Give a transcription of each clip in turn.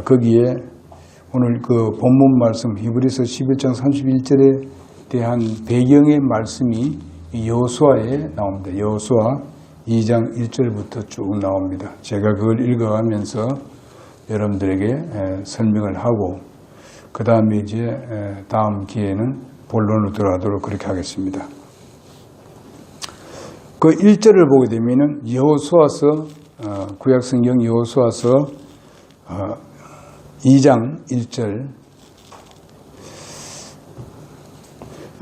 거기에 오늘 그 본문 말씀 히브리서 11장 31절에 대한 배경의 말씀이 여호수아에 나옵니다. 여호수아 2장 1절부터 쭉 나옵니다. 제가 그걸 읽어가면서 여러분들에게 설명을 하고 그 다음에 이제 다음 기회에는 본론으로 들어가도록 그렇게 하겠습니다. 그 1절을 보게 되면은 여호수아서 구약성경 여호수아서 2장 1절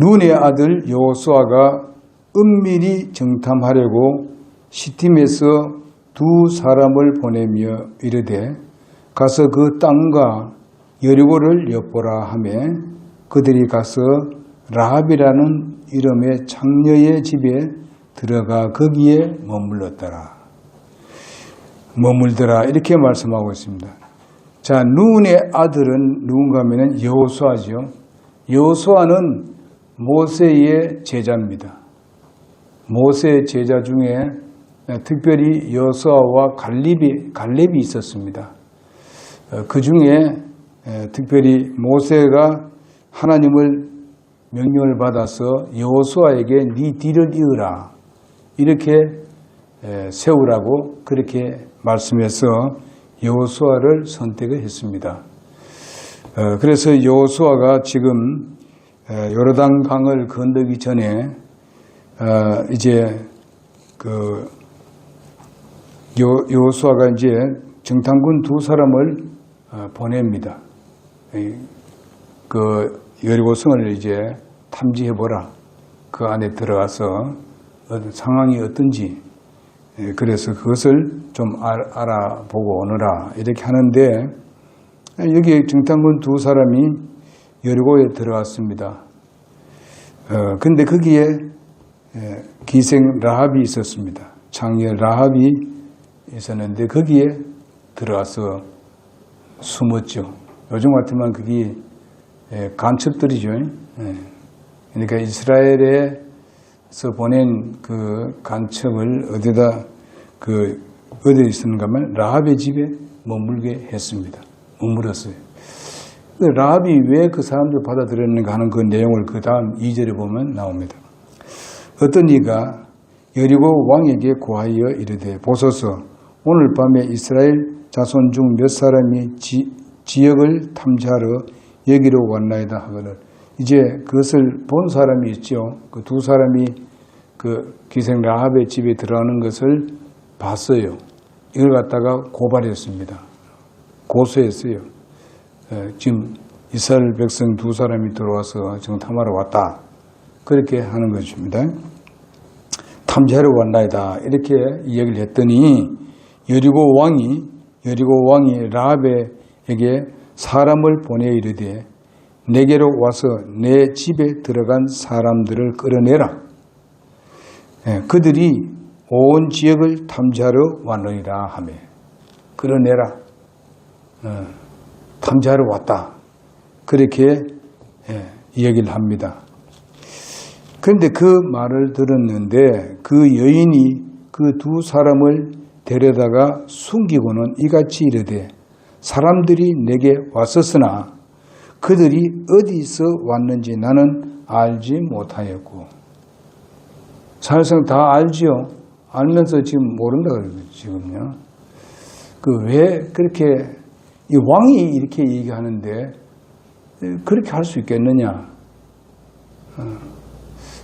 눈의 아들 여호수아가 은밀히 정탐하려고 시팀에서 두 사람을 보내며 이르되 가서 그 땅과 여리고를 엿보라 하며 그들이 가서 라합이라는 이름의 장녀의 집에 들어가 거기에 머물더라 이렇게 말씀하고 있습니다. 자, 눈의 아들은 누군가 하면 여호수아죠. 여호수아는 모세의 제자입니다. 모세의 제자 중에 특별히 여호수아와 갈렙이 있었습니다. 그 중에 특별히 모세가 하나님을 명령을 받아서 여호수아에게 네 뒤를 이으라 이렇게 세우라고 그렇게 말씀해서 여호수아를 선택을 했습니다. 그래서 여호수아가 지금 요르단 강을 건너기 전에 이제 그 여호수아가 이제 정탐꾼 두 사람을 보냅니다. 그 여리고성을 이제 탐지해보라. 그 안에 들어가서 상황이 어떤지 그래서 그것을 좀 알아보고 오너라 이렇게 하는데 여기 정탐꾼 두 사람이 여리고에 들어왔습니다. 근데 거기에 기생 라합이 있었습니다. 장녀 라합이 있었는데 거기에 들어와서 숨었죠. 요즘 같으면 그게 간첩들이죠. 그러니까 이스라엘에서 보낸 그 간첩을 어디다 어디에 있었는가 하면 라합의 집에 머물게 했습니다. 머물었어요. 라합이 왜 그 사람들 받아들였는가 하는 그 내용을 그 다음 2절에 보면 나옵니다. 어떤 이가 여리고 왕에게 고하여 이르되 보소서 오늘 밤에 이스라엘 자손 중 몇 사람이 지역을 탐지하러 여기로 왔나이다 하거늘 이제 그것을 본 사람이 있죠. 그 두 사람이 그 기생 라합의 집에 들어가는 것을 봤어요. 이걸 갖다가 고발했습니다. 고소했어요. 지금 이스라엘 백성 두 사람이 들어와서 정탐하러 왔다. 그렇게 하는 것입니다. 탐지하러 왔나이다. 이렇게 이야기를 했더니 여리고 왕이 라합에게 사람을 보내 이르되 내게로 와서 내 집에 들어간 사람들을 끌어내라. 그들이 온 지역을 탐지하러 왔느니라 하며 끌어내라. 탐지하러 왔다. 그렇게 이야기를 합니다. 그런데 그 말을 들었는데 그 여인이 그 두 사람을 데려다가 숨기고는 이같이 이르되 사람들이 내게 왔었으나 그들이 어디서 왔는지 나는 알지 못하였고. 사실상 다 알지요. 알면서 지금 모른다 그러거든요. 지금요. 왜 그렇게 이 왕이 이렇게 얘기하는데 그렇게 할 수 있겠느냐.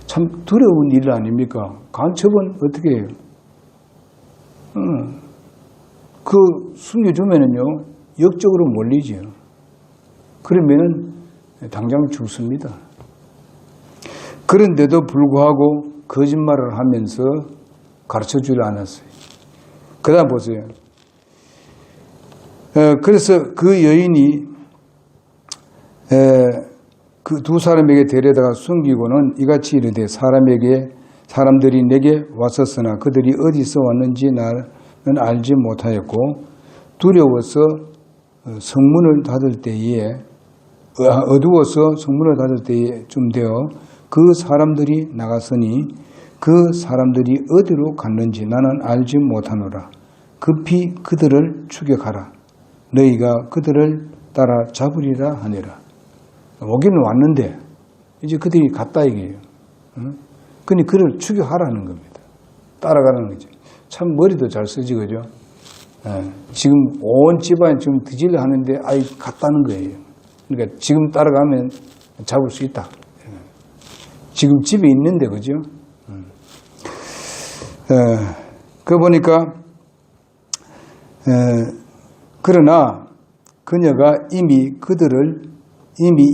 참 두려운 일 아닙니까? 간첩은 어떻게 해요? 그 숨겨주면은요, 역적으로 몰리지요. 그러면은 당장 죽습니다. 그런데도 불구하고 거짓말을 하면서 가르쳐 주지 않았어요. 그 다음 보세요. 그래서 그 여인이 그 두 사람에게 데려다가 숨기고는 이같이 이르되 사람들이 내게 왔었으나 그들이 어디서 왔는지 나는 알지 못하였고 두려워서 성문을 닫을 때에 어두워서 성문을 닫을 때쯤 되어 그 사람들이 나갔으니 그 사람들이 어디로 갔는지 나는 알지 못하노라. 급히 그들을 추격하라. 너희가 그들을 따라 잡으리라 하니라. 오기는 왔는데 이제 그들이 갔다 이게요. 그니 그를 추격하라는 겁니다. 따라가는 거죠. 참 머리도 잘 쓰지, 그죠? 지금 온 집안이 지금 뒤질려 하는데 아이 갔다는 거예요. 그러니까 지금 따라가면 잡을 수 있다. 지금 집에 있는데, 그죠? 그 보니까 그러나 그녀가 이미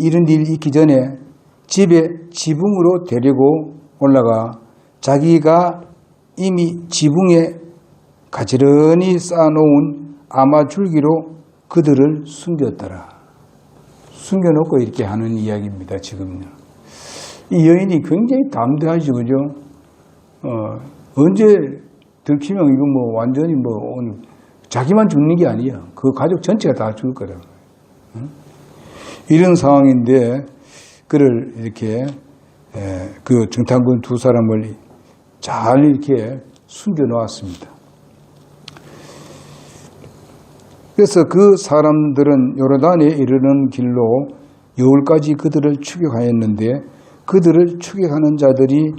이런 일이 있기 전에 집에 지붕으로 데리고 올라가 자기가 이미 지붕에 가지런히 쌓아놓은 아마줄기로 그들을 숨겼더라. 숨겨놓고 이렇게 하는 이야기입니다. 지금요. 이 여인이 굉장히 담대하죠, 그죠? 언제 들키면 이거 뭐 완전히 뭐 오늘 자기만 죽는 게 아니야. 그 가족 전체가 다 죽을 거라고. 이런 상황인데 그를 이렇게 그 정탐꾼 두 사람을 잘 이렇게 숨겨 놓았습니다. 그래서 그 사람들은 요르단에 이르는 길로 여울까지 그들을 추격하였는데 그들을 추격하는 자들이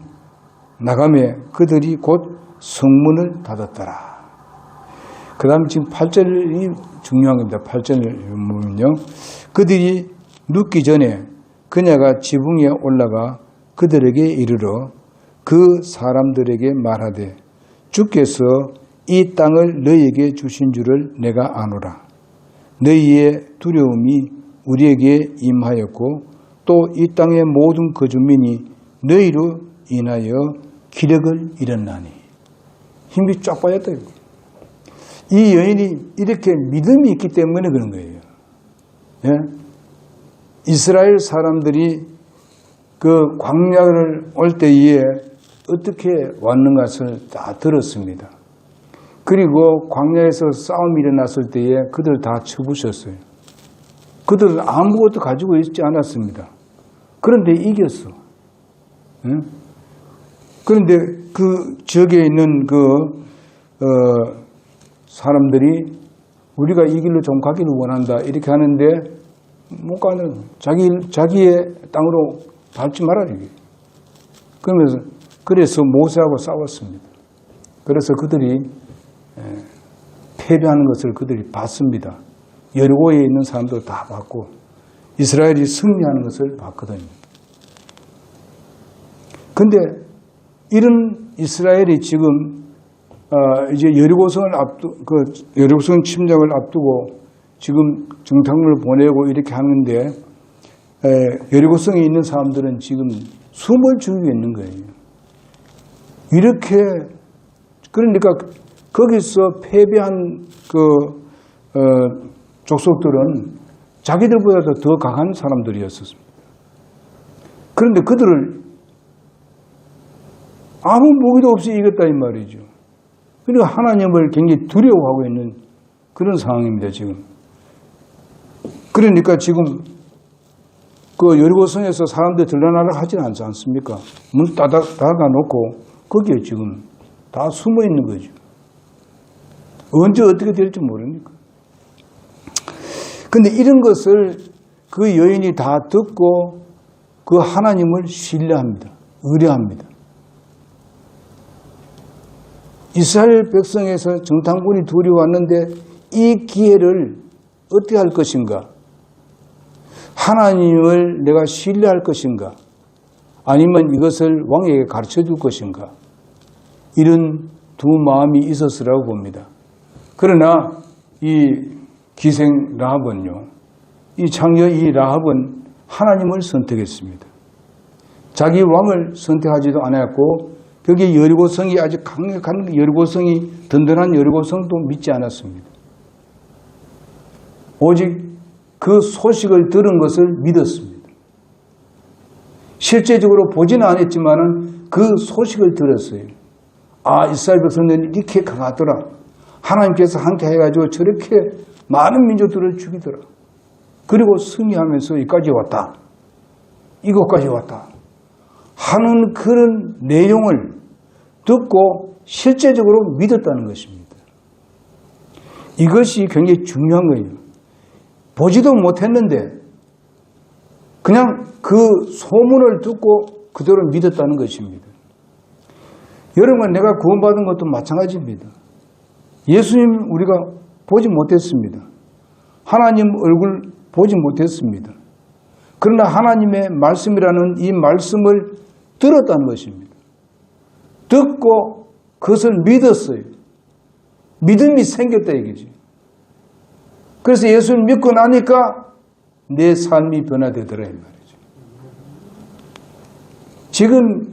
나가매 그들이 곧 성문을 닫았더라. 그 다음에 지금 8절이 중요한 겁니다. 8절을 보면요. 그들이 눕기 전에 그녀가 지붕에 올라가 그들에게 이르러 그 사람들에게 말하되 주께서 이 땅을 너희에게 주신 줄을 내가 아노라. 너희의 두려움이 우리에게 임하였고 또 이 땅의 모든 거주민이 너희로 인하여 기력을 잃었나니. 힘이 쫙 빠졌다. 이 여인이 이렇게 믿음이 있기 때문에 그런 거예요. 예? 이스라엘 사람들이 그 광야를 올 때에 어떻게 왔는 것을 다 들었습니다. 그리고 광야에서 싸움이 일어났을 때에 그들 다 쳐부셨어요. 그들은 아무것도 가지고 있지 않았습니다. 그런데 이겼어. 응? 그런데 그 지역에 있는 사람들이 우리가 이 길로 좀 가기를 원한다 이렇게 하는데 못 가는 자기의 땅으로 밟지 말아라 이게. 그래서 모세하고 싸웠습니다. 그래서 그들이 패배하는 것을 그들이 봤습니다. 여리고에 있는 사람도 다 봤고 이스라엘이 승리하는 것을 봤거든요. 근데 이런 이스라엘이 지금 이제 여리고성을 여리고성 침략을 앞두고 지금 정탐꾼을 보내고 이렇게 하는데 여리고성에 있는 사람들은 지금 숨을 죽이고 있는 거예요. 이렇게 그러니까 거기서 패배한 족속들은 자기들보다도 더 강한 사람들이었습니다. 그런데 그들을 아무 무기도 없이 이겼다 이 말이죠. 그러니까 하나님을 굉장히 두려워하고 있는 그런 상황입니다, 지금. 그러니까 지금 그 여리고성에서 사람들 들러나라 하지 않지 않습니까? 문 닫아놓고 거기에 지금 다 숨어 있는 거죠. 언제 어떻게 될지 모르니까. 근데 이런 것을 그 여인이 다 듣고 그 하나님을 신뢰합니다. 의뢰합니다. 이스라엘 백성에서 정탐꾼이 둘이 왔는데 이 기회를 어떻게 할 것인가? 하나님을 내가 신뢰할 것인가? 아니면 이것을 왕에게 가르쳐 줄 것인가? 이런 두 마음이 있었으라고 봅니다. 그러나 이 기생 라합은요, 이 창녀 이 라합은 하나님을 선택했습니다. 자기 왕을 선택하지도 않았고 거기에 여리고성이 아주 강력한 여리고성이 든든한 여리고성도 믿지 않았습니다. 오직 그 소식을 들은 것을 믿었습니다. 실제적으로 보지는 않았지만 그 소식을 들었어요. 아, 이스라엘 백성들은 이렇게 강하더라. 하나님께서 함께 해가지고 저렇게 많은 민족들을 죽이더라. 그리고 승리하면서 여기까지 왔다. 이곳까지 왔다. 하는 그런 내용을 듣고 실제적으로 믿었다는 것입니다. 이것이 굉장히 중요한 거예요. 보지도 못했는데 그냥 그 소문을 듣고 그대로 믿었다는 것입니다. 여러분, 내가 구원받은 것도 마찬가지입니다. 예수님 우리가 보지 못했습니다. 하나님 얼굴 보지 못했습니다. 그러나 하나님의 말씀이라는 이 말씀을 들었다는 것입니다. 듣고 그것을 믿었어요. 믿음이 생겼다 이거지. 그래서 예수를 믿고 나니까 내 삶이 변화되더라 이 말이죠. 지금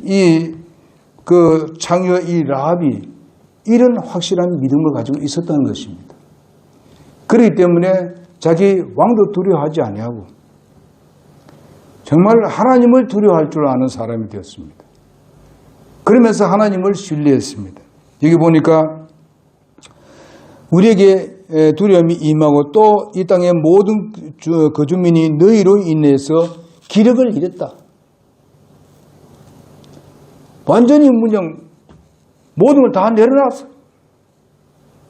창녀 이 라합이 이런 확실한 믿음을 가지고 있었다는 것입니다. 그렇기 때문에 자기 왕도 두려워하지 아니하고 정말 하나님을 두려워할 줄 아는 사람이 되었습니다. 그러면서 하나님을 신뢰했습니다. 여기 보니까 우리에게 두려움이 임하고 또 이 땅의 모든 거주민이 너희로 인해서 기력을 잃었다. 완전히 문영 모든 걸 다 내려놨어.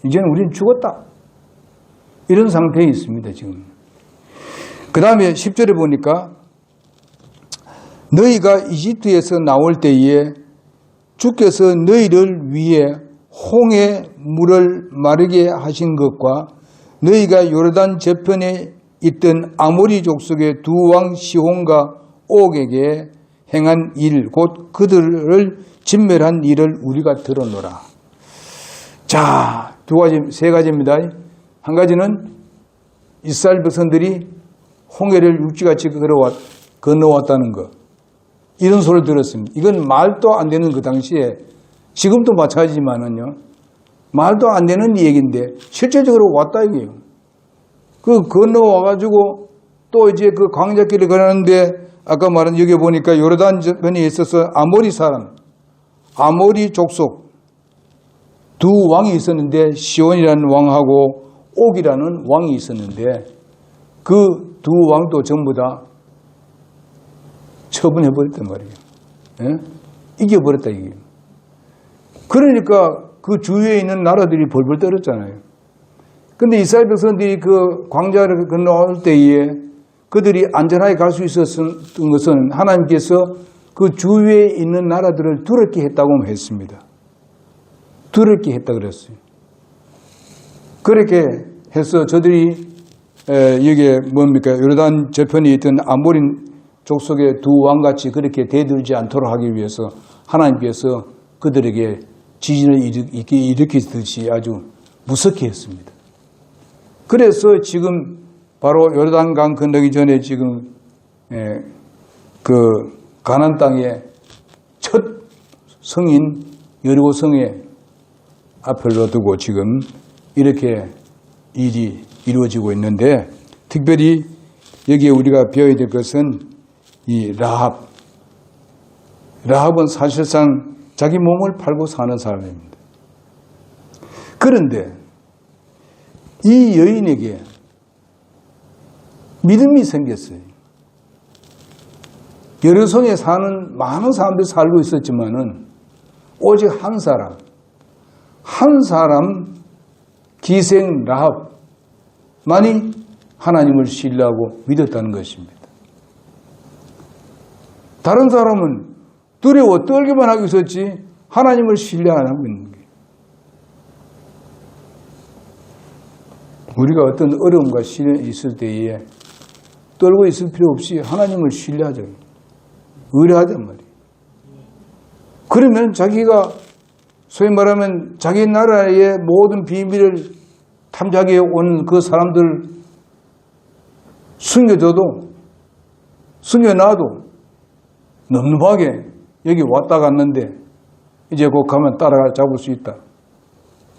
이제는 우리는 죽었다. 이런 상태에 있습니다, 지금. 그 다음에 10절에 보니까 너희가 이집트에서 나올 때에 주께서 너희를 위해 홍해 물을 마르게 하신 것과 너희가 요르단 저편에 있던 아모리 족속의 두 왕 시혼과 옥에게 행한 일, 곧 그들을 진멸한 일을 우리가 들었노라. 자, 세 가지입니다. 한 가지는 이스라엘 백성들이 홍해를 육지같이 건너왔다는 것. 이런 소리를 들었습니다. 이건 말도 안 되는 그 당시에, 지금도 마찬가지지만은요, 말도 안 되는 얘기인데, 실제적으로 왔다 이게요. 건너와가지고, 또 이제 그 광야길을 걸었는데, 아까 말한 여기 보니까 요르단 저편에 있어서 아모리 사람, 아모리 족속 두 왕이 있었는데, 시온이라는 왕하고 옥이라는 왕이 있었는데, 그 두 왕도 전부 다 처분해버렸단 말이에요. 예? 이겨버렸다, 이게. 그러니까 그 주위에 있는 나라들이 벌벌 떨었잖아요. 근데 이스라엘 백성들이 그 광야를 건너올 때에 그들이 안전하게 갈 수 있었던 것은 하나님께서 그 주위에 있는 나라들을 두렵게 했다고 했습니다. 두렵게 했다 그랬어요. 그렇게 해서 저들이 이게 뭡니까? 요르단 저편에 있던 아모리 족속의 두 왕같이 그렇게 대들지 않도록 하기 위해서 하나님께서 그들에게 지진을 일으키듯이 아주 무섭게 했습니다. 그래서 지금 바로 요르단강 건너기 전에 지금 그 가나안 땅의 첫 성인 여리고 성에 앞을 두고 지금 이렇게 일이 이루어지고 있는데, 특별히 여기에 우리가 배워야 될 것은 이 라합은 사실상 자기 몸을 팔고 사는 사람입니다. 그런데 이 여인에게 믿음이 생겼어요. 여러 성에 사는 많은 사람들이 살고 있었지만은 오직 한 사람 기생 라합만이 하나님을 신뢰하고 믿었다는 것입니다. 다른 사람은 두려워 떨기만 하고 있었지 하나님을 신뢰 안 하고 있는 거예요. 우리가 어떤 어려움과 시련이 있을 때에 떨고 있을 필요 없이 하나님을 신뢰하자. 의뢰하단 말이에요. 그러면 자기가 소위 말하면 자기 나라의 모든 비밀을 탐지하게 온 그 사람들 숨겨놔도 늠름하게 여기 왔다 갔는데 이제 곧 가면 따라가 잡을 수 있다.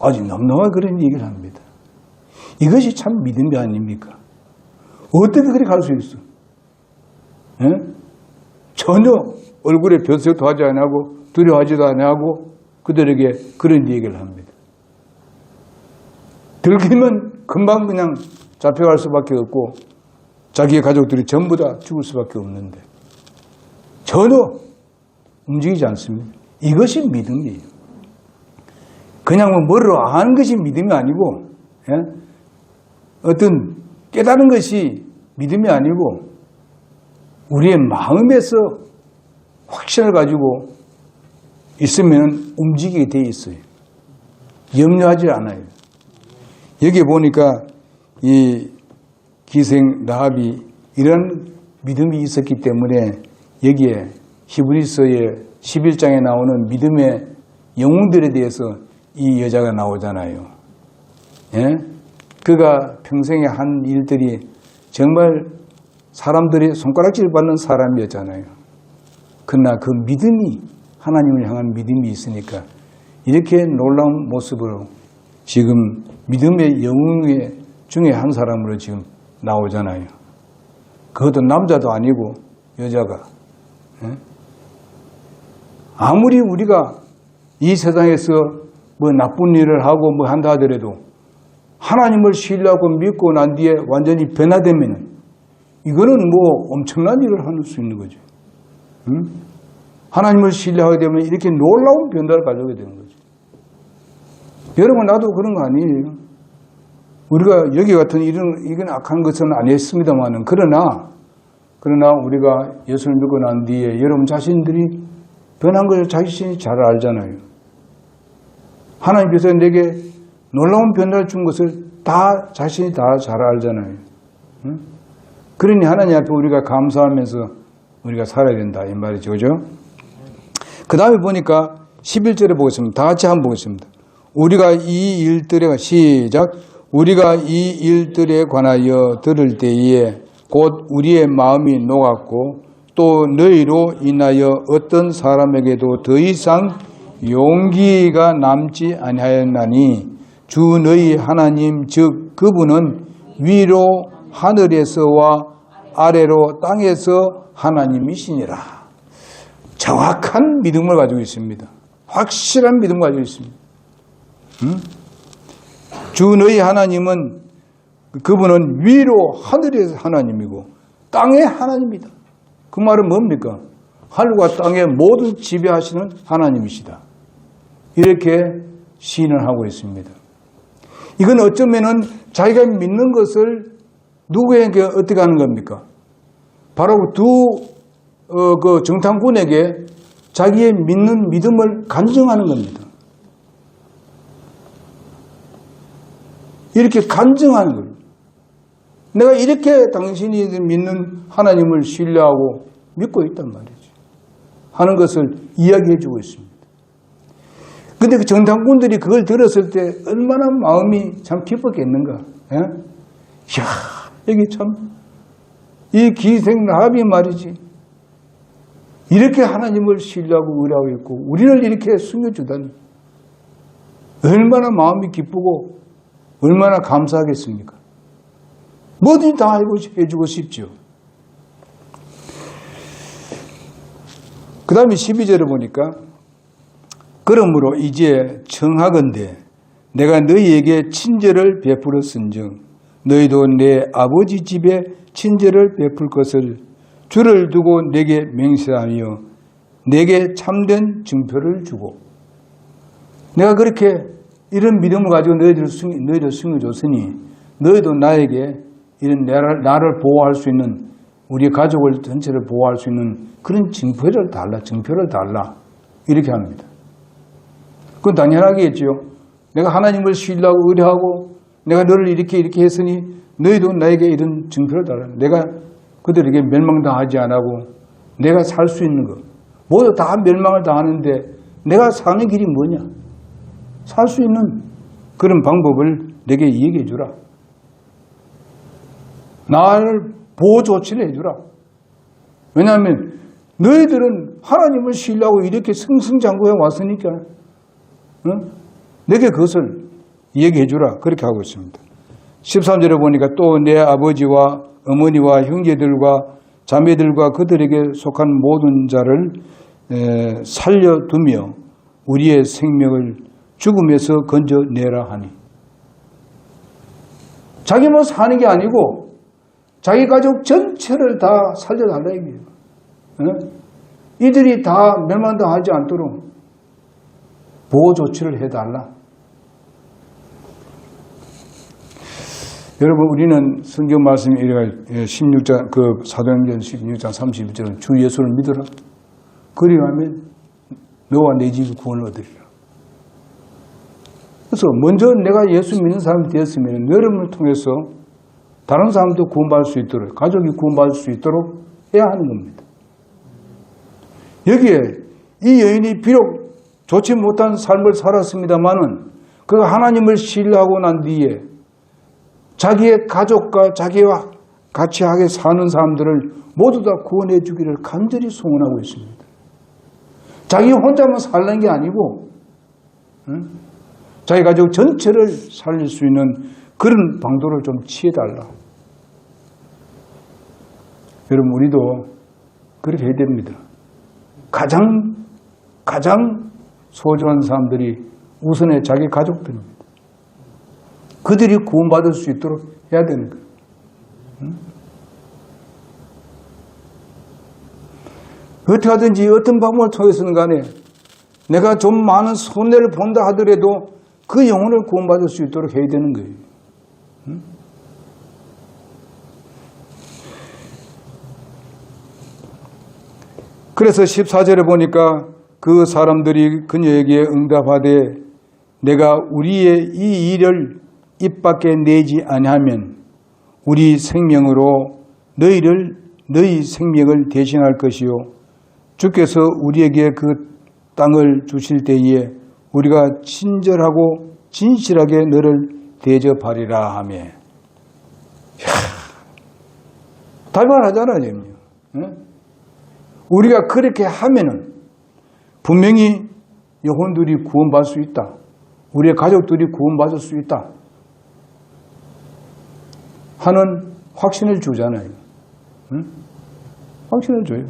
아주 늠름하게 그런 얘기를 합니다. 이것이 참 믿음이 아닙니까? 어떻게 그렇게 갈 수 있어? 예? 전혀 얼굴에 변색도 하지 않고 두려워하지도 않고 그들에게 그런 얘기를 합니다. 들키면 금방 그냥 잡혀갈 수밖에 없고 자기의 가족들이 전부 다 죽을 수밖에 없는데 전혀 움직이지 않습니다. 이것이 믿음이에요. 그냥 머리로 아는 것이 믿음이 아니고, 예? 어떤 깨달은 것이 믿음이 아니고 우리의 마음에서 확신을 가지고 있으면 움직이게 돼 있어요. 염려하지 않아요. 여기 보니까 이 기생 라합이 이런 믿음이 있었기 때문에 여기에 히브리서의 11장에 나오는 믿음의 영웅들에 대해서 이 여자가 나오잖아요. 예? 그가 평생에 한 일들이 정말 사람들이 손가락질 받는 사람이었잖아요. 그러나 그 믿음이, 하나님을 향한 믿음이 있으니까 이렇게 놀라운 모습으로 지금 믿음의 영웅 중에 한 사람으로 지금 나오잖아요. 그것도 남자도 아니고 여자가. 아무리 우리가 이 세상에서 뭐 나쁜 일을 하고 뭐 한다 하더라도 하나님을 신뢰하고 믿고 난 뒤에 완전히 변화되면 이거는 뭐 엄청난 일을 할 수 있는 거죠. 하나님을 신뢰하게 되면 이렇게 놀라운 변화를 가져오게 되는 거죠. 여러분, 나도 그런 거 아니에요. 우리가 여기 같은 이건 악한 것은 안 했습니다만은, 그러나 우리가 예수를 믿고 난 뒤에 여러분 자신들이 변한 걸 자신이 잘 알잖아요. 하나님께서 내게 놀라운 변화를 준 것을 다 자신이 다 잘 알잖아요. 그러니 하나님 앞에 우리가 감사하면서 우리가 살아야 된다 이 말이죠. 그죠? 그 다음에 보니까 11절에 보겠습니다. 다 같이 한번 보겠습니다. 우리가 이 일들에 시작. 우리가 이 일들에 관하여 들을 때에 곧 우리의 마음이 녹았고 또 너희로 인하여 어떤 사람에게도 더 이상 용기가 남지 아니하였나니 주 너희 하나님 즉 그분은 위로 하늘에서와 아래로 땅에서 하나님이시니라. 정확한 믿음을 가지고 있습니다. 확실한 믿음을 가지고 있습니다. 주 너희 하나님은 그분은 위로 하늘에서 하나님이고 땅의 하나님이다. 그 말은 뭡니까? 하늘과 땅의 모든 지배하시는 하나님이시다. 이렇게 시인을 하고 있습니다. 이건 어쩌면은 자기가 믿는 것을 누구에게 어떻게 하는 겁니까? 바로 그 정탐꾼에게 자기의 믿는 믿음을 간증하는 겁니다. 이렇게 간증하는 거예요. 내가 이렇게 당신이 믿는 하나님을 신뢰하고 믿고 있단 말이죠. 하는 것을 이야기해 주고 있습니다. 그런데 그 정탐꾼들이 그걸 들었을 때 얼마나 마음이 참 기뻤겠는가. 예? 이야, 여기 참, 이 기생 라합이 말이지. 이렇게 하나님을 신뢰하고 의뢰하고 있고, 우리를 이렇게 숨겨주다니. 얼마나 마음이 기쁘고, 얼마나 감사하겠습니까? 뭐든지 다 해주고 싶죠. 그 다음에 12절을 보니까 그러므로 이제 청하건대 내가 너희에게 친절을 베풀었은즉 너희도 내 아버지 집에 친절을 베풀 것을 주를 두고 내게 맹세하며 내게 참된 증표를 주고 내가 그렇게 이런 믿음을 가지고 너희들을 숨겨줬으니 너희도 나에게 이런 나를 보호할 수 있는 우리 가족을 전체를 보호할 수 있는 그런 증표를 달라 이렇게 합니다. 그건 당연하겠죠. 내가 하나님을 신뢰하고 의뢰하고 내가 너를 이렇게 했으니 너희도 나에게 이런 증표를 달라. 내가 그들에게 멸망당하지 않고 내가 살 수 있는 것 모두 다 멸망을 당하는데 내가 사는 길이 뭐냐? 살 수 있는 그런 방법을 내게 얘기해 주라. 나를 보호 조치를 해주라. 왜냐하면 너희들은 하나님을 신뢰하고 이렇게 승승장구해 왔으니까 내게 그것을 얘기해 주라. 그렇게 하고 있습니다. 13절에 보니까 또 내 아버지와 어머니와 형제들과 자매들과 그들에게 속한 모든 자를 살려두며 우리의 생명을 죽음에서 건져내라 하니 자기만 사는 게 아니고 자기 가족 전체를 다 살려달라 얘기해요. 이들이 다 멸망당하지 않도록 보호 조치를 해달라. 여러분, 우리는 성경 말씀이 이래가 16장, 사도행전 16장 31절은 주 예수를 믿어라. 그리하면 너와 내 집이 구원을 얻으리라. 그래서 먼저 내가 예수 믿는 사람이 되었으면 여러분을 통해서 다른 사람도 구원받을 수 있도록, 가족이 구원받을 수 있도록 해야 하는 겁니다. 여기에 이 여인이 비록 좋지 못한 삶을 살았습니다마는 그 하나님을 신뢰하고 난 뒤에 자기의 가족과 자기와 같이 하게 사는 사람들을 모두 다 구원해 주기를 간절히 소원하고 있습니다. 자기 혼자만 살는 게 아니고 자기 가족 전체를 살릴 수 있는 그런 방도를 좀 취해달라. 여러분, 우리도 그렇게 해야 됩니다. 가장 소중한 사람들이 우선에 자기 가족들입니다. 그들이 구원받을 수 있도록 해야 되는 거예요. 어떻게 하든지 어떤 방법을 통해서는 간에 내가 좀 많은 손해를 본다 하더라도 그 영혼을 구원받을 수 있도록 해야 되는 거예요. 그래서 14절에 보니까 그 사람들이 그녀에게 응답하되 내가 우리의 이 일을 입 밖에 내지 아니하면 우리 생명으로 너희 생명을 대신할 것이요 주께서 우리에게 그 땅을 주실 때에 우리가 친절하고 진실하게 너를 대접하리라 하며. 달만하잖아요. 우리가 그렇게 하면은 분명히 영혼들이 구원받을 수 있다. 우리의 가족들이 구원받을 수 있다 하는 확신을 주잖아요. 확신을 줘요.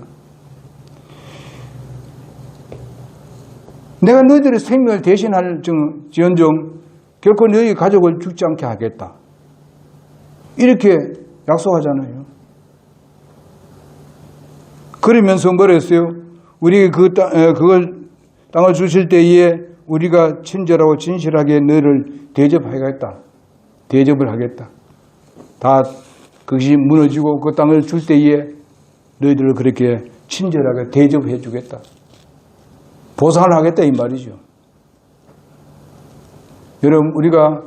내가 너희들의 생명을 대신할 지언정 결코 너희 가족을 죽지 않게 하겠다. 이렇게 약속하잖아요. 그러면서 뭐랬어요? 우리 그걸 땅을 주실 때에 우리가 친절하고 진실하게 너희를 대접하겠다. 대접을 하겠다. 다 그것이 무너지고 그 땅을 줄 때에 너희들을 그렇게 친절하게 대접해 주겠다. 보상을 하겠다 이 말이죠. 여러분, 우리가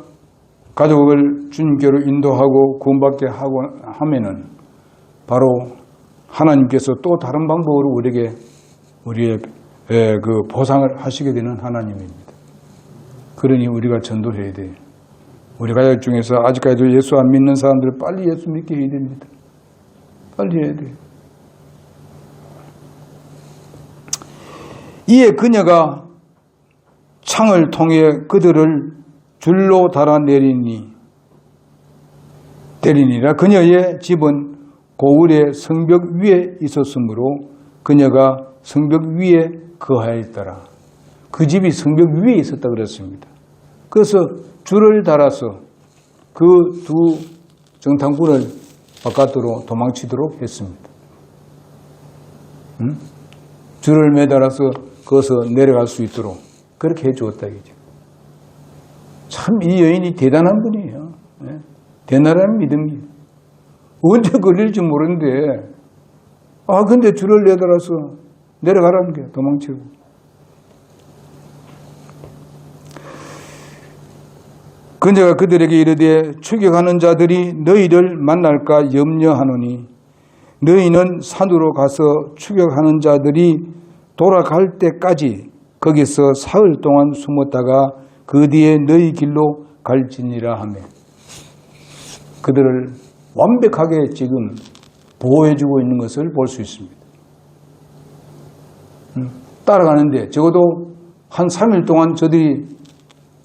가족을 주님께로 인도하고 구원받게 하고 하면은 바로 하나님께서 또 다른 방법으로 우리의 그 보상을 하시게 되는 하나님입니다. 그러니 우리가 전도를 해야 돼요. 우리 가족 중에서 아직까지도 예수 안 믿는 사람들을 빨리 예수 믿게 해야 됩니다. 빨리 해야 돼요. 이에 그녀가 창을 통해 그들을 줄로 달아내리니라. 그녀의 집은 고을의 성벽 위에 있었으므로 그녀가 성벽 위에 거하였더라. 그 집이 성벽 위에 있었다 그랬습니다. 그래서 줄을 달아서 그 두 정탐꾼을 바깥으로 도망치도록 했습니다. 줄을 매달아서 거기서 내려갈 수 있도록 그렇게 해주었다 이죠. 참 이 여인이 대단한 분이에요. 대단한 믿음이 언제 걸릴지 모르는데 근데 줄을 내달아서 내려가라는 게 도망치고. 그녀가 그들에게 이르되 추격하는 자들이 너희를 만날까 염려하노니 너희는 산으로 가서 추격하는 자들이 돌아갈 때까지 거기서 사흘 동안 숨었다가 그 뒤에 너희 길로 갈지니라 하며 그들을 완벽하게 지금 보호해주고 있는 것을 볼 수 있습니다. 따라가는데 적어도 한 3일 동안 저들이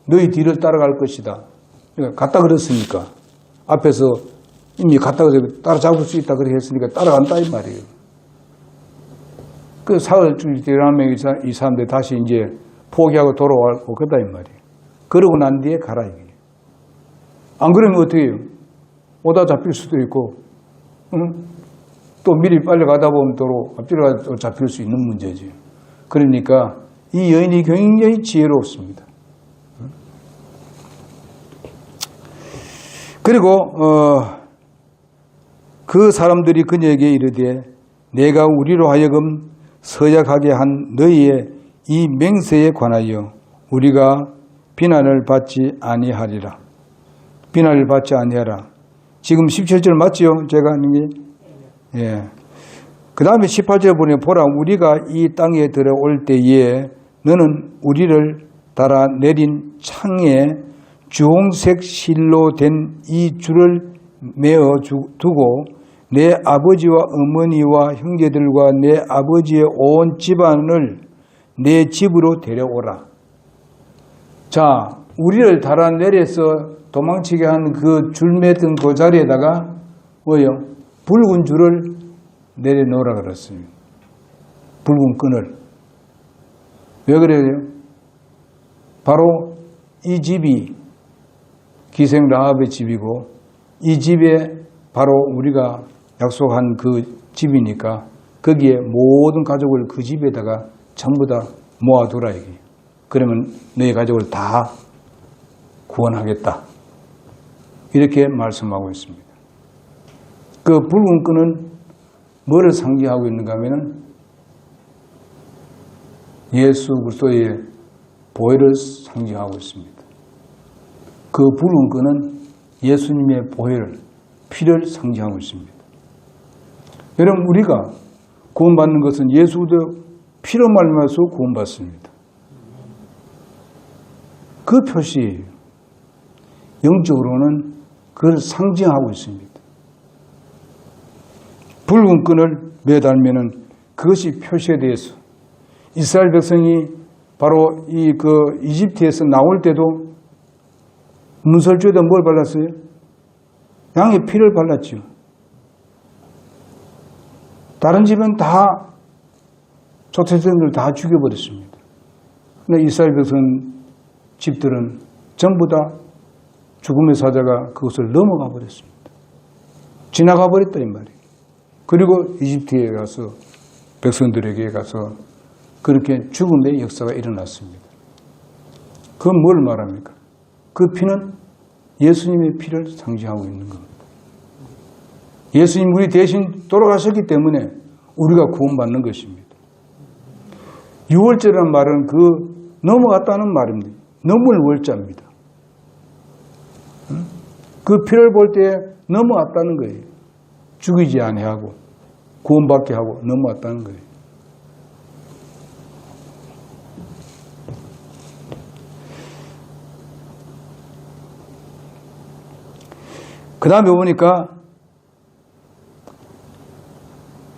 너희 뒤를 따라갈 것이다. 갔다 그랬으니까 앞에서 이미 갔다 그래서 따라잡을 수 있다 그렇게 했으니까 따라간다 이 말이에요. 그 사흘 지나면 이 사람들 다시 이제 포기하고 돌아올 거다 이 말이에요. 그러고 난 뒤에 가라 이게. 안 그러면 어떻게 해요? 오다 잡힐 수도 있고, 또 미리 빨리 가다 보면 또 앞뒤로 잡힐 수 있는 문제지. 그러니까 이 여인이 굉장히 지혜롭습니다. 그리고 그 사람들이 그녀에게 이르되 내가 우리로 하여금 서약하게 한 너희의 이 맹세에 관하여 우리가 비난을 받지 아니하리라. 비난을 받지 아니하라. 지금 17절 맞지요? 제가 하는 게. 예. 그 다음에 18절 보니 보라 우리가 이 땅에 들어올 때에 너는 우리를 달아 내린 창에 주홍색 실로 된 이 줄을 메어 두고 내 아버지와 어머니와 형제들과 내 아버지의 온 집안을 내 집으로 데려오라. 자, 우리를 달아 내려서 도망치게 한 그 줄 맸던 그 자리에다가 뭐요? 붉은 줄을 내려놓으라 그랬어요. 붉은 끈을. 왜 그래요? 바로 이 집이 기생 라합의 집이고 이 집에 바로 우리가 약속한 그 집이니까 거기에 모든 가족을 그 집에다가 전부 다 모아두라 이게. 그러면 너희 가족을 다 구원하겠다. 이렇게 말씀하고 있습니다. 그 붉은 끈은 뭐를 상징하고 있는가 하면은 예수 그리스도의 보혈을 상징하고 있습니다. 그 붉은 끈은 예수님의 보혈, 피를 상징하고 있습니다. 여러분 우리가 구원받는 것은 예수도 피로 말미암아서 구원받습니다. 그 표시예요. 영적으로는 그걸 상징하고 있습니다. 붉은 끈을 매달면은 그것이 표시에 대해서 이스라엘 백성이 바로 이집트에서 나올 때도 문설주에다 뭘 발랐어요? 양의 피를 발랐죠. 다른 집은 다 초태생들 다 죽여버렸습니다. 그런데 이스라엘 백성 집들은 전부 다 죽음의 사자가 그것을 넘어가 버렸습니다. 지나가 버렸다 이 말이에요. 그리고 이집트에 가서 백성들에게 가서 그렇게 죽음의 역사가 일어났습니다. 그건 뭘 말합니까? 그 피는 예수님의 피를 상징하고 있는 겁니다. 예수님 우리 대신 돌아가셨기 때문에 우리가 구원받는 것입니다. 유월절이라는 말은 그 넘어갔다는 말입니다. 넘을 월자입니다. 그 피를 볼 때 넘어왔다는 거예요. 죽이지 아니하고 구원받게 하고 넘어왔다는 거예요. 그 다음에 보니까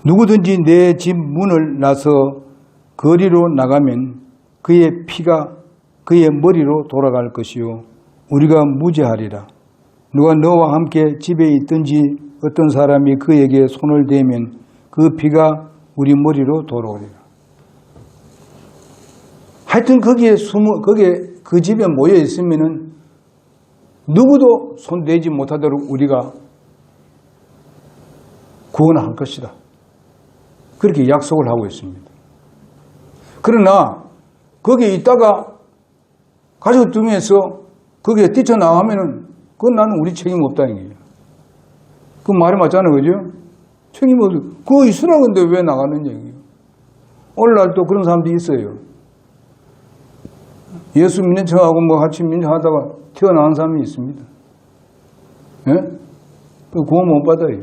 누구든지 내 집 문을 나서 거리로 나가면 그의 피가 그의 머리로 돌아갈 것이요 우리가 무죄하리라. 누가 너와 함께 집에 있든지 어떤 사람이 그에게 손을 대면 그 피가 우리 머리로 돌아오리라. 하여튼 거기에 그 집에 모여 있으면은 누구도 손대지 못하도록 우리가 구원할 것이다. 그렇게 약속을 하고 있습니다. 그러나 거기에 있다가 가족 중에서 거기에 뛰쳐나가면은 그건 나는 우리 책임 없다는 거예요. 그 말이 맞잖아요. 그죠? 책임 없어. 그거 있으라 근데 왜 나가는 얘기예요. 오늘날 또 그런 사람들이 있어요. 예수 믿는 척하고 뭐 같이 민정하다가 튀어나온 사람이 있습니다. 예? 그 구원 못 받아요.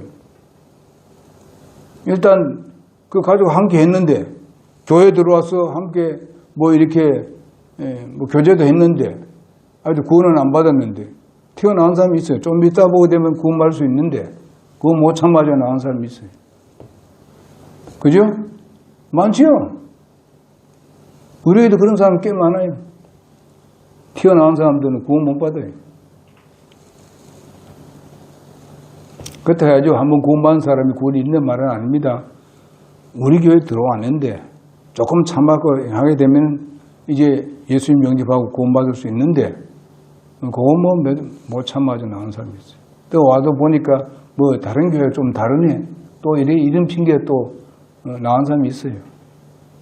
일단 그 가지고 함께 했는데 교회 들어와서 함께 뭐 이렇게 뭐 교제도 했는데 아직 구원은 안 받았는데 튀어나온 사람이 있어요. 좀 이따 보게 되면 구원 받을 수 있는데 그거 못 참아져 나온 사람이 있어요. 그죠? 많지요? 우리에도 그런 사람 꽤 많아요. 튀어나온 사람들은 구원 못 받아요. 그렇다 해야죠. 한번 구원받은 사람이 구원이 있는 말은 아닙니다. 우리 교회에 들어왔는데 조금 참하고 하게 되면 이제 예수님 영접하고 구원받을 수 있는데 그거 뭐 못 참아져 나온 사람이 있어요. 또 와도 보니까 뭐 다른 교회 좀 다르네. 또 이런 핑계 또 나온 사람이 있어요.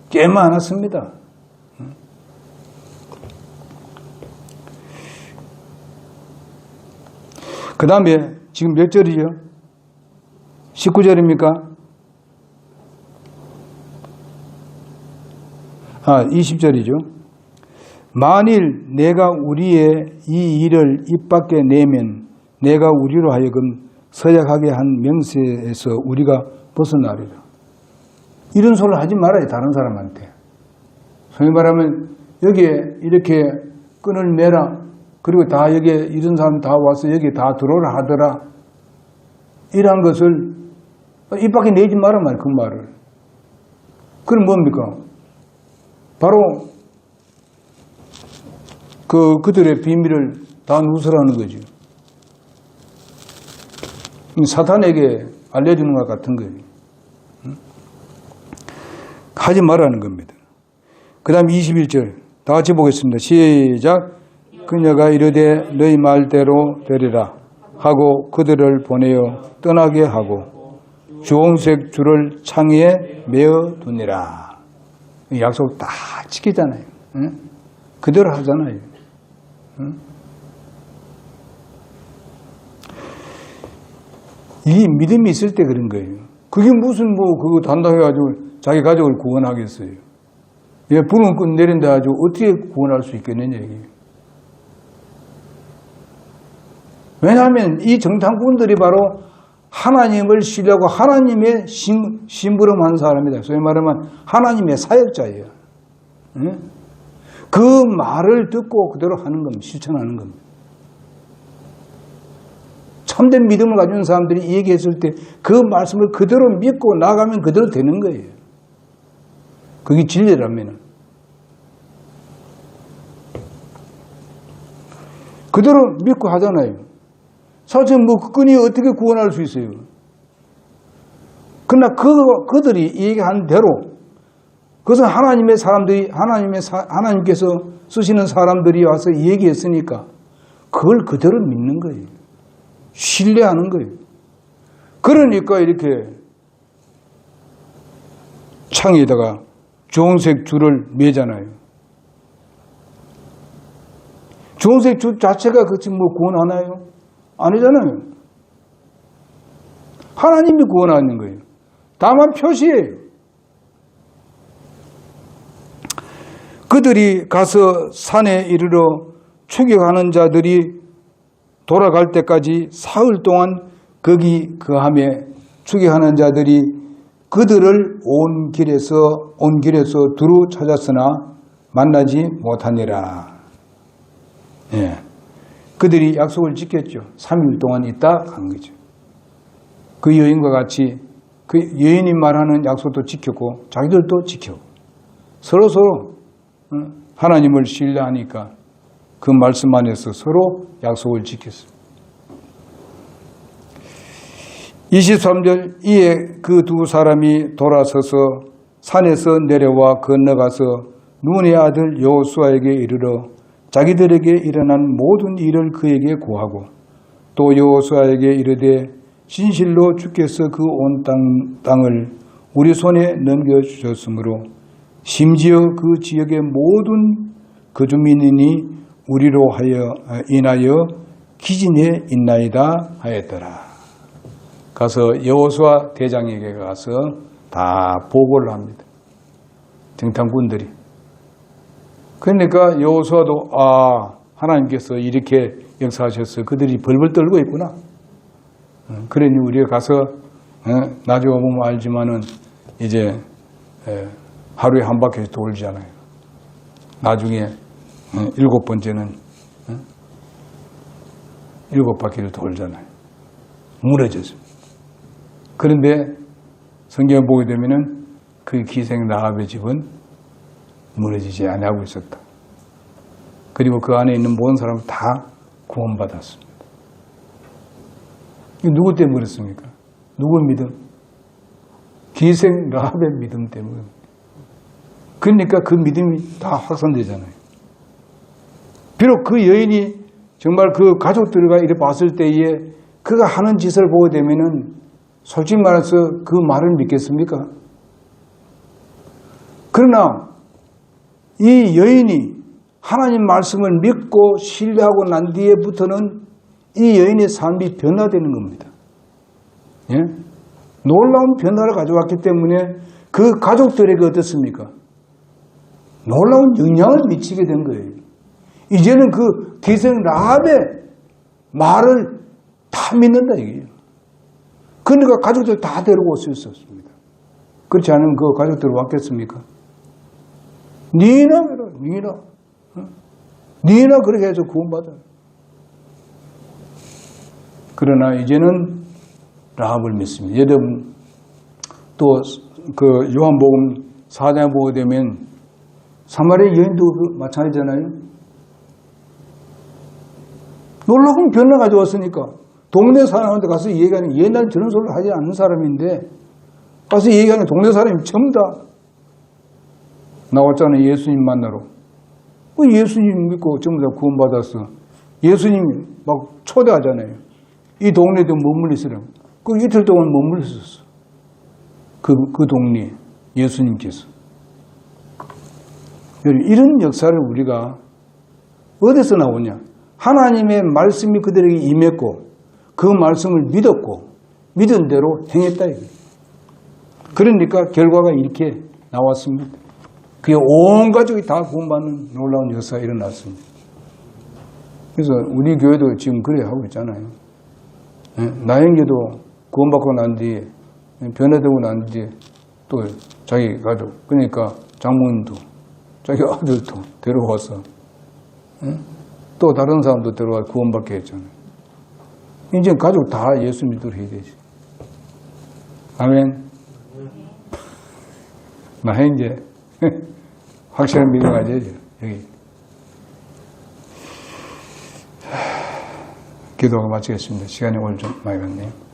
꽤 많았습니다. 그 다음에 지금 몇 절이죠? 19절입니까? 20절이죠. 만일 내가 우리의 이 일을 입 밖에 내면 내가 우리로 하여금 서약하게 한 명세에서 우리가 벗어나리라. 이런 소리를 하지 말아요, 다른 사람한테. 소위 말하면 여기에 이렇게 끈을 매라. 그리고 다 여기에 이런 사람 다 와서 여기 다 들어오라 하더라. 이러한 것을 입 밖에 내지 말란 말이에요, 그 말을. 그럼 뭡니까? 바로 그들의 비밀을 다 누설하는 거죠. 사탄에게 알려주는 것 같은 거예요. 하지 말라는 겁니다. 그 다음 21절 다 같이 보겠습니다. 시작. 그녀가 이르되 너희 말대로 되리라 하고 그들을 보내어 떠나게 하고 주홍색 줄을 창에 메어 두니라. 약속 다 지키잖아요. 응? 그대로 하잖아요. 응? 이 믿음이 있을 때 그런 거예요. 그게 무슨 그거 단다해가지고 자기 가족을 구원하겠어요. 예, 불은 끝 내린다 가지고 어떻게 구원할 수 있겠느냐 얘기예요. 왜냐하면 이 정탐꾼들이 바로 하나님을 신뢰하고 하나님의 심부름한 사람이다. 소위 말하면 하나님의 사역자예요. 응? 그 말을 듣고 그대로 하는 겁니다. 실천하는 겁니다. 참된 믿음을 가진 사람들이 얘기했을 때 그 말씀을 그대로 믿고 나가면 그대로 되는 거예요. 그게 진리라면. 그대로 믿고 하잖아요. 사실 그 끈이 어떻게 구원할 수 있어요? 그러나 그들이 얘기한 대로 그것은 하나님의 사람들이 하나님께서 쓰시는 사람들이 와서 얘기했으니까 그걸 그대로 믿는 거예요. 신뢰하는 거예요. 그러니까 이렇게 창에다가 주홍색 줄을 매잖아요. 주홍색 줄 자체가 그치 구원하나요? 아니잖아요. 하나님이 구원하는 거예요. 다만 표시예요. 그들이 가서 산에 이르러 추격하는 자들이 돌아갈 때까지 사흘 동안 거기 거함에 추격하는 자들이 그들을 온 길에서 두루 찾았으나 만나지 못하니라. 예. 그들이 약속을 지켰죠. 3일 동안 있다 간 거죠. 그 여인과 같이 그 여인이 말하는 약속도 지켰고 자기들도 지켰고 서로 하나님을 신뢰하니까 그 말씀 안에서 서로 약속을 지켰습니다. 23절 이에 그 두 사람이 돌아서서 산에서 내려와 건너가서 눈의 아들 여호수아에게 이르러 자기들에게 일어난 모든 일을 그에게 고하고 또 여호수아에게 이르되 진실로 주께서 그 온 땅을 우리 손에 넘겨주셨으므로 심지어 그 지역의 모든 거주민이 우리로 인하여 기진해 있나이다 하였더라. 가서 여호수아 대장에게 가서 다 보고를 합니다. 정탐꾼들이. 그러니까 여호수아도 하나님께서 이렇게 역사하셔서 그들이 벌벌 떨고 있구나. 그러니 우리가 가서 나중에 보면 알지만은 이제 하루에 한 바퀴 돌잖아요. 나중에 7번째는 7바퀴를 돌잖아요. 무너졌습니다. 그런데 성경을 보게 되면은 그 기생 라합의 집은 무너지지 아니하고 있었다. 그리고 그 안에 있는 모든 사람은 다 구원받았습니다. 이게 누구 때문에 그렇습니까? 누구의 믿음? 기생 라합의 믿음 때문에. 그러니까 그 믿음이 다 확산되잖아요. 비록 그 여인이 정말 그 가족들과 이렇게 봤을 때에 그가 하는 짓을 보게 되면은 솔직히 말해서 그 말을 믿겠습니까? 그러나 이 여인이 하나님 말씀을 믿고 신뢰하고 난 뒤에부터는 이 여인의 삶이 변화되는 겁니다. 예? 놀라운 변화를 가져왔기 때문에 그 가족들에게 어떻습니까? 놀라운 영향을 미치게 된 거예요. 이제는 그 기생 라합의 말을 다 믿는다 이게요. 그러니까 가족들 다 데리고 올 수 있었습니다. 그렇지 않으면 그 가족들 왔겠습니까? 니나 그렇게 해서 구원받아요. 그러나 이제는 라합을 믿습니다. 여러분 또 그 요한복음 4장에 보게 되면 사마리아 여인도 마찬가지잖아요. 놀라운 변화 가져왔으니까 동네 사람한테 가서 얘기하는 옛날 저런 소리를 하지 않는 사람인데 가서 얘기하는 동네 사람이 전부 다 나왔잖아요. 예수님 만나러. 예수님 믿고 전부 다 구원받았어. 예수님이 막 초대하잖아요. 이 동네도 머물러 있으라고. 그 이틀 동안 머물러 있었어. 그 동네에 예수님께서. 이런 역사를 우리가 어디서 나오냐? 하나님의 말씀이 그들에게 임했고 그 말씀을 믿었고 믿은 대로 행했다. 그러니까 결과가 이렇게 나왔습니다. 그게 온 가족이 다 구원받는 놀라운 역사가 일어났습니다. 그래서 우리 교회도 지금 그래 하고 있잖아요. 나영기도 구원받고 난 뒤에 변화되고 난 뒤에 또 자기 가족 그러니까 장모님도 자기 아들도 데려와서 또 다른 사람도 데려와 구원받게 했잖아요. 이제 가족 다 예수 믿도록 해야 되지. 아멘. 나 이제 확실한 믿음 가져야죠. 여기. 기도가 마치겠습니다. 시간이 오늘 좀 많이 갔네요.